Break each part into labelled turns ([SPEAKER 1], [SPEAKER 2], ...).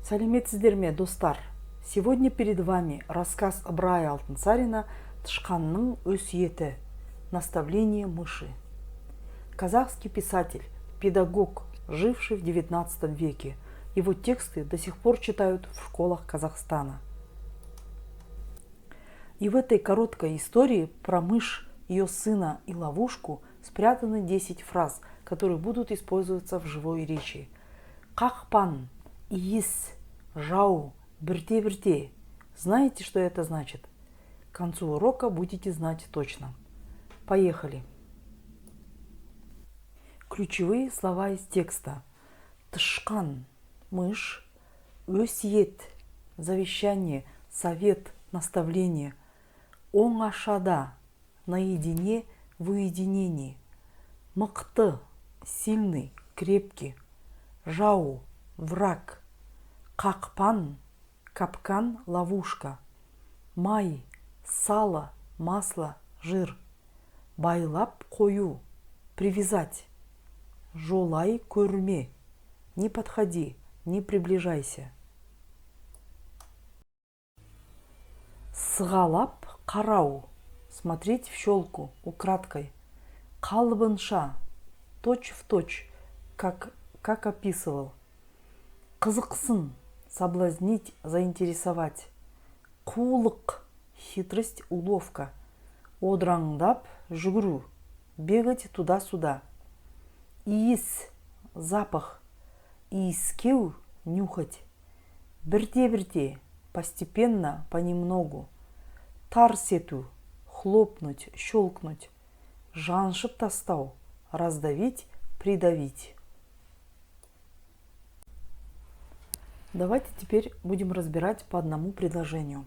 [SPEAKER 1] Сәлеметсіздер ме, достар? Сегодня перед вами рассказ Ыбырай Алтынсарина «Тышканның өсиеті. Наставление мыши». Казахский писатель, педагог, живший в XIX веке. Его тексты до сих пор читают в школах Казахстана. И в этой короткой истории про мышь, ее сына и ловушку спрятаны 10 фраз, которые будут использоваться в живой речи. Қақпан, иіс, жау, бірте-бірте. Знаете, что это значит? К концу урока будете знать точно. Поехали. Ключевые слова из текста. Тышкан – мышь. Өсиет – завещание, совет, наставление. Оңашада – наедине, в уединении. Мықты – сильный, крепкий. Жау – враг. Қақпан – капкан, ловушка. Май – сало, масло, жир. Байлап қою – привязать. Жолай көрме – не подходи, не приближайся. Сығалап қарау – смотреть в щелку, украдкой. Қалыбынша – точь в точь, как описывал. Қызықсын – соблазнить, заинтересовать. Қулық – хитрость, уловка. Одраңдап – жүгіру, бегать туда-сюда. Иіс – запах. Иіскеу – нюхать. Бірте-бірте – постепенно, понемногу. Тарс ету – хлопнуть, щелкнуть. Жаншып тастау – раздавить, придавить. Давайте теперь будем разбирать по одному предложению.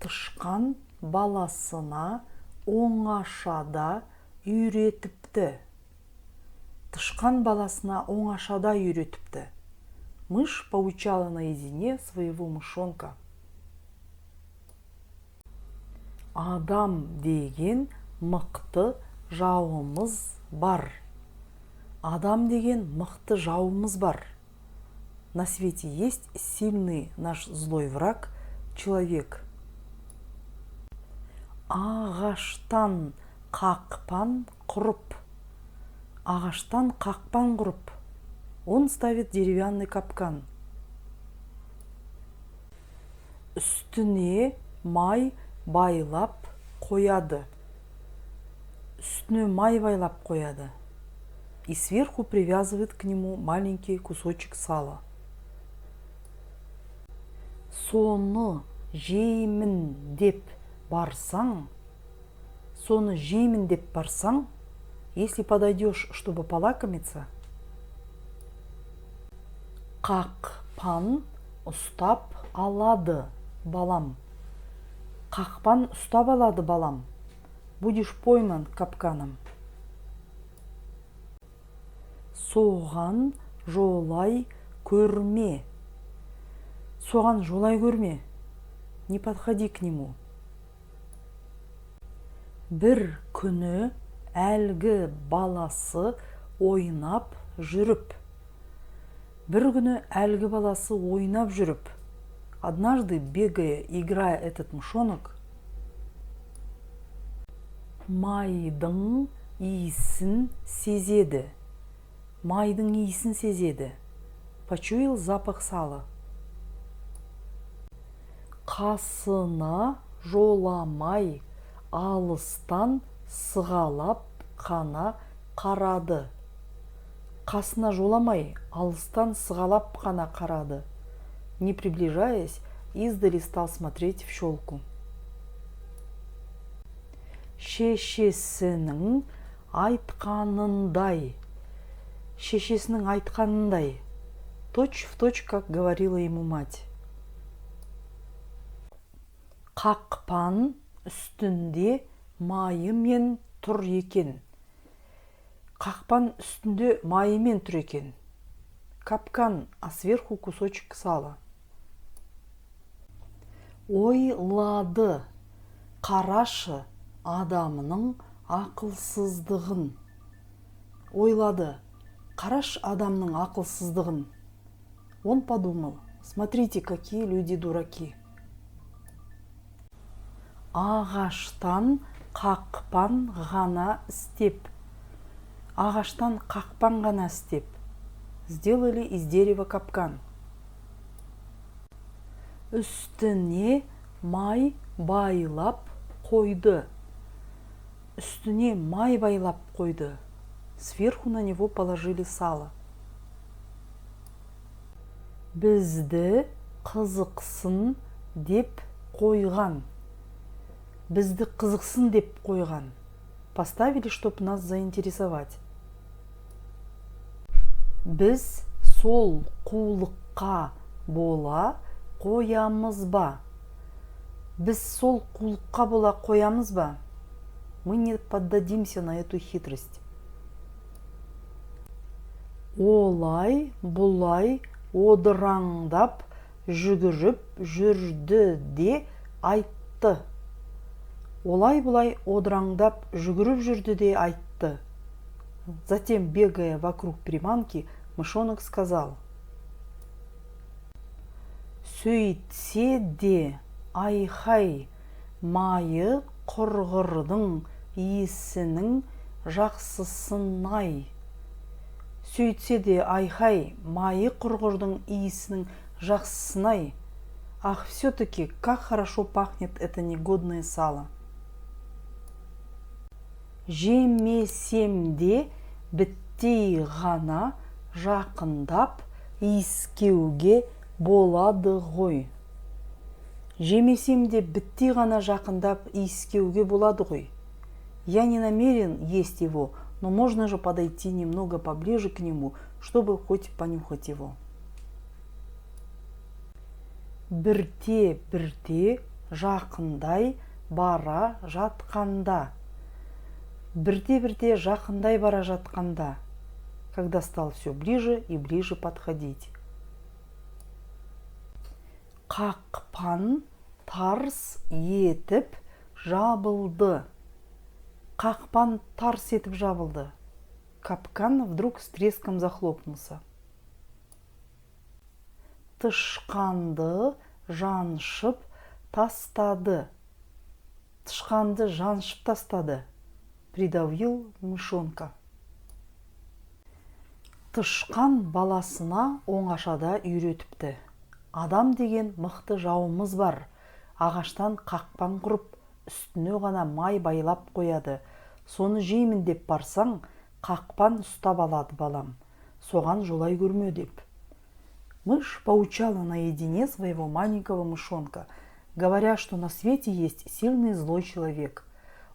[SPEAKER 1] Тышкан баласына оңашада үйретіпті. Тышкан баласына оңашада үйретіпті. Мышь поучала наедине своего мышонка. Адам деген мықты жауымыз бар. Адам деген мықты жауымыз бар. На свете есть сильный наш злой враг – человек. Ағаштан қақпан құрып. Ағаштан қақпан құрып. Он ставит деревянный капкан. Үстіне май байлап қояды. Үстіне май байлап қояды. И сверху привязывает к нему маленький кусочек сала. Соны жеймін деп барсаң, если подойдешь, чтобы полакомиться, қақпан ұстап алады, балам. Қақпан ұстап алады, балам. Будешь пойман капканом. Соған жолай көрме. Соған жолай көрме. Не подходи к нему. Бір күні әлгі баласы ойнап жүріп. Бір күні әлгі баласы ойнап жүріп. Однажды, бегая, играя этот мышонок, майдың иісін сезеді. Майдың иісін сезеді. Почуял запах сала. Қасына жоламай, алыстан сығалап қана қарады. Қасына жоламай, алыстан сығалап қана қарады. Не приближаясь, издали стал смотреть в щелку. Шешесінің айтқанындай. Шешесінің айтқанындай. Точь в точь, как говорила ему мать. Қақпан үстінде майымен тұр екен. Қақпан үстінде майымен тұр екен. Капкан, а сверху кусочек сала. Ойлады, қарашы адамның ақылсыздығын. Ойлады, қараш адамның ақылсыздығын. Он подумал, Смотрите, какие люди дураки. Ағаштан қақпан ғана істеп. Ағаштан қақпан ғана істеп. Сделали из дерева капкан. Үстіне май байлап қойды. Үстіне май байлап қойды. Сверху на него положили сало. Бізді қызықсын деп қойған. Бізді қызықсын деп қойған. Поставили, чтобы нас заинтересовать. Біз сол қулыққа бола қоямыз ба? Біз сол қулыққа бола қоямыз ба? Мы не поддадимся на эту хитрость. Олай бұлай одыраңдап жүгіріп жүрді де айтты. Олай бұлай одыраңдап жүгіріп жүрді де айтты. Затем, бегая вокруг приманки, мышонок сказал: сөйтсе де айхай майы құрғырдың иісінің жақсысын-ай. Сөйтсе де айхай майы құрғырдың иісінің жақсысын-ай. Ах, все-таки, как хорошо пахнет это негодное сало. Жемесем де біттей ғана жақындап иіскеуге болады ғой. Жемесем де біттей ғана жақындап иіскеуге болады ғой. Я не намерен есть его, но можно же подойти немного поближе к нему, чтобы хоть понюхать его. Бірте-бірте жақындай бара жатқанда. Бірте-бірте жақындай бара жатқанда. Когда стал все ближе и ближе подходить. Қақпан тарс етіп жабылды. Қақпан тарс етіп жабылды. Капкан вдруг с треском захлопнулся. Тышқанды жаншып тастады. Тышқанды жаншып тастады. Придавил мышонка. Тышқан баласына оңашада үйретіпті. Адам деген мықты жауымыз бар. Ағаштан қақпан құрып, үстіне ғана май байлап қояды. Соны жеймін деп барсаң, қақпан ұстап алады балам. Соған жолай көрме деп. Мышь поучала наедине своего маленького мышонка, говоря, что на свете есть сильный злой человек.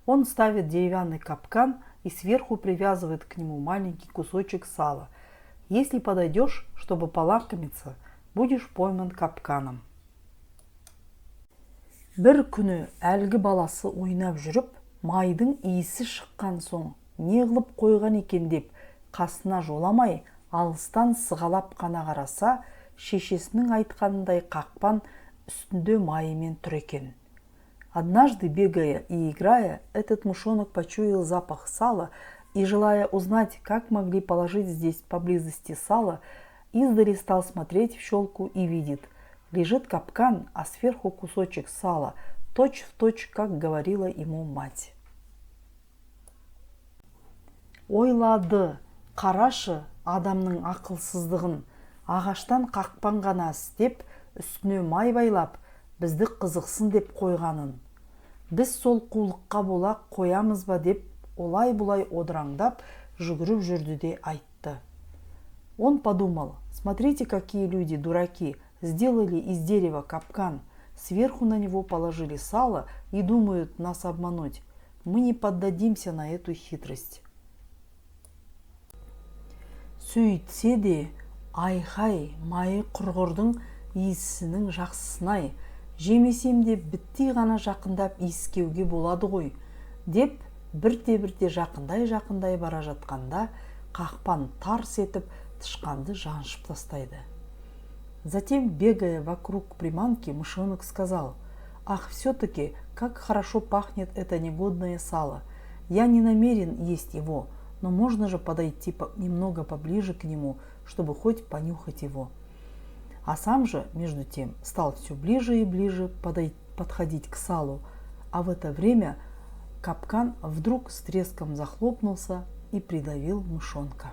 [SPEAKER 1] Он ставит деревянный капкан и сверху привязывает к нему маленький кусочек сала. Если подойдешь, чтобы полакомиться, будешь пойман капканом. Бір күні әлгі баласы ойнап жүріп, майдың иісі шыққан соң, не қылып қойған екен деп, қасына жоламай, алыстан сығалап қана қараса, шешесінің айтқанындай қақпан үстінде майымен тұр екен. Однажды, бегая и играя, этот мышонок почуял запах сала и, желая узнать, как могли положить здесь поблизости сало, издали стал смотреть в щелку и видит: лежит капкан, а сверху кусочек сала, точь-в-точь, как говорила ему мать. Ойлады: қарашы адамның ақылсыздығын, ағаштан қақпан ғана істеп, үстіне май байлап, бізді қызықсын деп қойғанын. Біз сол қулыққа бола қоямыз ба деп, олай-бұлай одыраңдап жүгіріп жүрді де айтты. Он подумал: смотрите, какие люди дураки, сделали из дерева капкан, сверху на него положили сало и думают нас обмануть. Мы не поддадимся на эту хитрость. Сөйтсе де, айхай майы құрғырдың иісінің жақсысын-ай, жемесем де біттей ғана жақындап иіскеуге болады ғой, деп бірте-бірте жақындай бара жатқанда, қақпан тарс етіп тышқанды жаншып тастайды. Затем, бегая вокруг приманки, мышонок сказал: ах, все-таки, как хорошо пахнет это негодное сало. Я не намерен есть его, но можно же подойти немного поближе к нему, чтобы хоть понюхать его. а сам же, между тем, стал все ближе и ближе подходить к салу, а в это время капкан вдруг с треском захлопнулся и придавил мышонка.